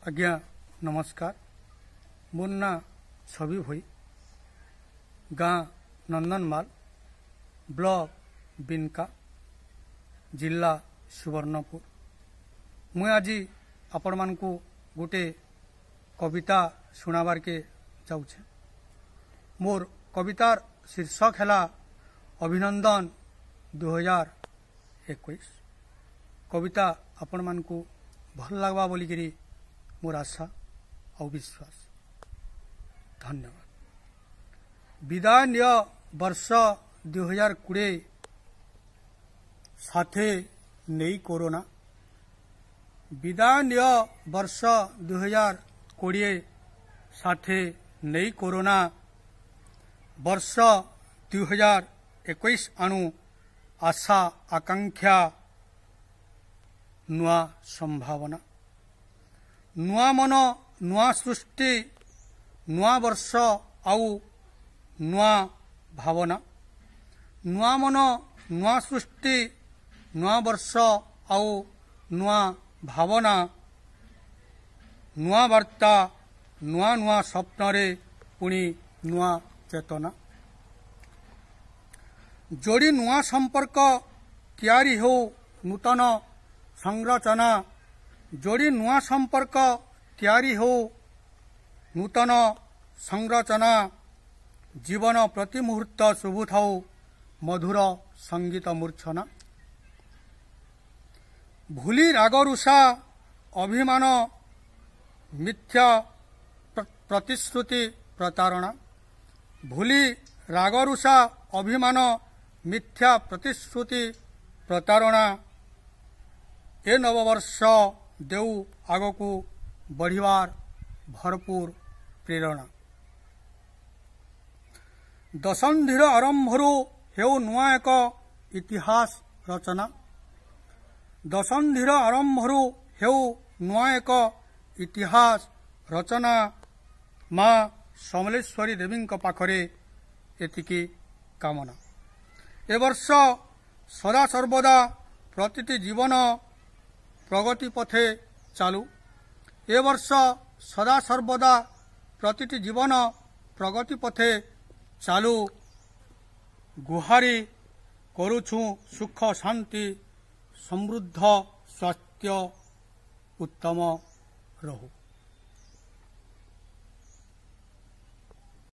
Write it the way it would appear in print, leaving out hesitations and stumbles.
आज्ञा नमस्कार। मोर ना छवि भई गाँ नंदनमाल ब्लॉक बिनका जिला सुवर्णपुर। मुझे आज आपण मान को गोटे कविता सुनाबार के जाऊे। मोर कवितार शीर्षक है अभिनंदन 2021। कविता आपण मान को भल लगवा बोलिकी मोर आशा और विश्वास। धन्यवाद। विदाय निय वर्ष 2020 साथे नहीं कोरोना। विदाय निय वर्ष 2020 साथे नहीं कोरोना। वर्ष 2021 आणु आशा आकांक्षा नुआ संभावना। नुआ मन नुआ सृष्टि नुआ वर्ष आउ नुआ भावना। नुआ मन नुआ सृष्टि नुआ वर्ष आउ नुआ भावना। नुआ वार्ता नुआ नुआ स्वप्न रे पुणी नुआ चेतना। जोड़ी नुआ संपर्क तैयारी हो नूतन संरचना। जोड़ी नुआ संपर्क तैयारी हो नूतन संरचना। जीवन प्रति मुहूर्त शुभु थाउ मधुर संगीत मूर्छना। भूली रागरुषा अभिमान मिथ्या प्रतिश्रुति प्रतारणा। भूली रागरुषा अभिमान मिथ्या प्रतिश्रुति प्रतारणा। ए नववर्ष देउ आगकू बढ़िवार भरपूर प्रेरणा। दशंधिर आरंभरू हेउ नुआ एक इतिहास रचना। दशंधिर आरंभरू हेउ नुआ एक इतिहास रचना। माँ समलेश्वरी देवी पाखरे एतिकी कामना। ए वर्ष सदा सर्वदा प्रतिटी जीवन प्रगति पथे चालू। ए वर्ष सदा सर्वदा प्रतिटी जीवन प्रगति पथे चालू। गुहारी करुछु सुख शांति समृद्ध स्वास्थ्य उत्तम रहु।